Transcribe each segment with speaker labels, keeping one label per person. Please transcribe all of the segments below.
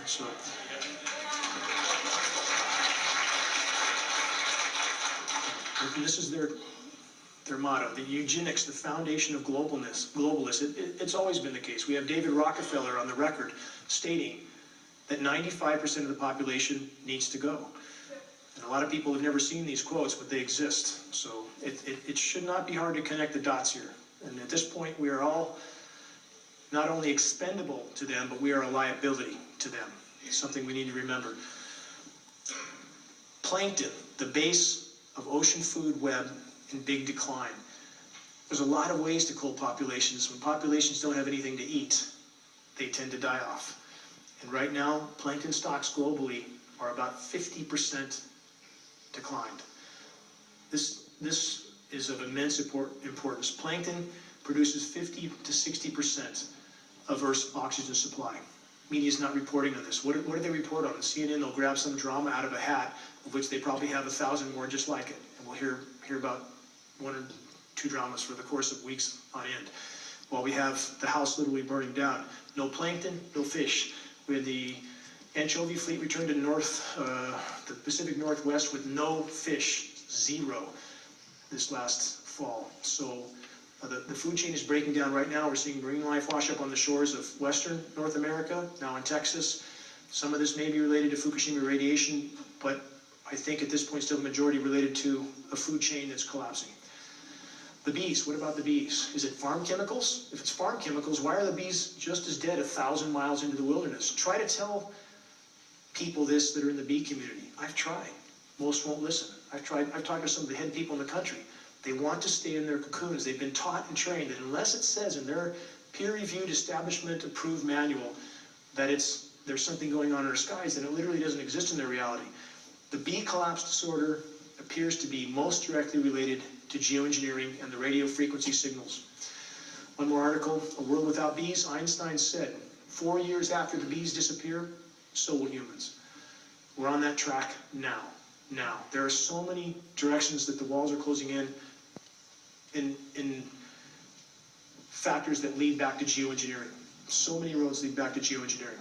Speaker 1: So. And this is their motto, the eugenics, the foundation of globalists. It's always been the case. We have David Rockefeller on the record stating that 95% of the population needs to go. And a lot of people have never seen these quotes, but they exist. So it should not be hard to connect the dots here. And at this point, we are all not only expendable to them, but we are a liability to them. It's something we need to remember. Plankton, the base of ocean food web, in big decline. There's a lot of ways to cool populations. When populations don't have anything to eat, they tend to die off. And right now, plankton stocks globally are about 50% declined. This is of immense importance. Plankton produces 50 to 60% of Earth's oxygen supply. Media is not reporting on this. What do they report on? The CNN, they'll grab some drama out of a hat, of which they probably have 1,000 more just like it. And we'll hear about 1 or 2 dramas for the course of weeks on end, while we have the house literally burning down. No plankton, no fish. We had the anchovy fleet return to the Pacific Northwest with no fish, 0, this last fall. So the food chain is breaking down right now. We're seeing marine life wash up on the shores of western North America, now in Texas. Some of this may be related to Fukushima radiation, but I think at this point still the majority related to a food chain that's collapsing. The bees, what about the bees? Is it farm chemicals? If it's farm chemicals, why are the bees just as dead 1,000 miles into the wilderness? Try to tell people this that are in the bee community. I've tried. Most won't listen. I've talked to some of the head people in the country. They want to stay in their cocoons. They've been taught and trained that unless it says in their peer-reviewed, establishment-approved manual that there's something going on in our skies, then it literally doesn't exist in their reality. The bee collapse disorder appears to be most directly related to geoengineering and the radio frequency signals. One more article, A World Without Bees. Einstein said, 4 years after the bees disappear, so will humans. We're on that track now. There are so many directions that the walls are closing in factors that lead back to geoengineering. So many roads lead back to geoengineering.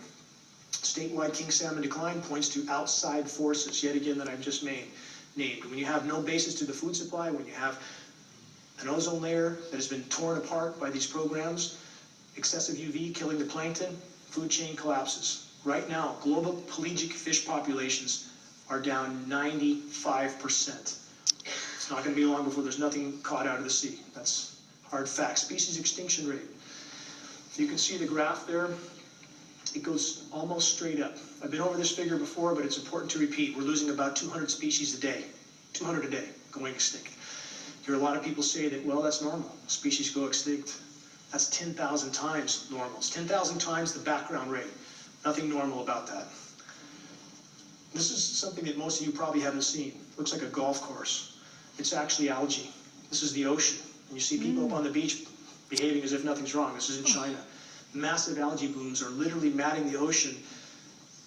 Speaker 1: Statewide king salmon decline points to outside forces, yet again, that I've just named. When you have no basis to the food supply, when you have an ozone layer that has been torn apart by these programs, excessive UV killing the plankton, food chain collapses. Right now, global pelagic fish populations are down 95%. It's not going to be long before there's nothing caught out of the sea. That's hard fact. Species extinction rate. You can see the graph there. It goes almost straight up. I've been over this figure before, but it's important to repeat. We're losing about 200 species a day. 200 a day going extinct. You hear a lot of people say that, well, that's normal. Species go extinct. That's 10,000 times normal. It's 10,000 times the background rate. Nothing normal about that. This is something that most of you probably haven't seen. It looks like a golf course. It's actually algae. This is the ocean. And you see people up on the beach behaving as if nothing's wrong. This is in China. Massive algae blooms are literally matting the ocean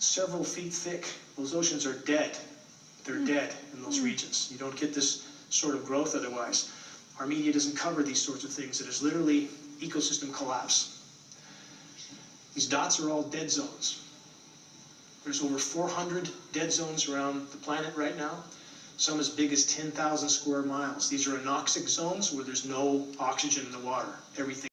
Speaker 1: several feet thick. Those oceans are dead. They're dead in those regions. You don't get this sort of growth otherwise. Our media doesn't cover these sorts of things. It is literally ecosystem collapse. These dots are all dead zones. There's over 400 dead zones around the planet right now, some as big as 10,000 square miles. These are anoxic zones where there's no oxygen in the water. Everything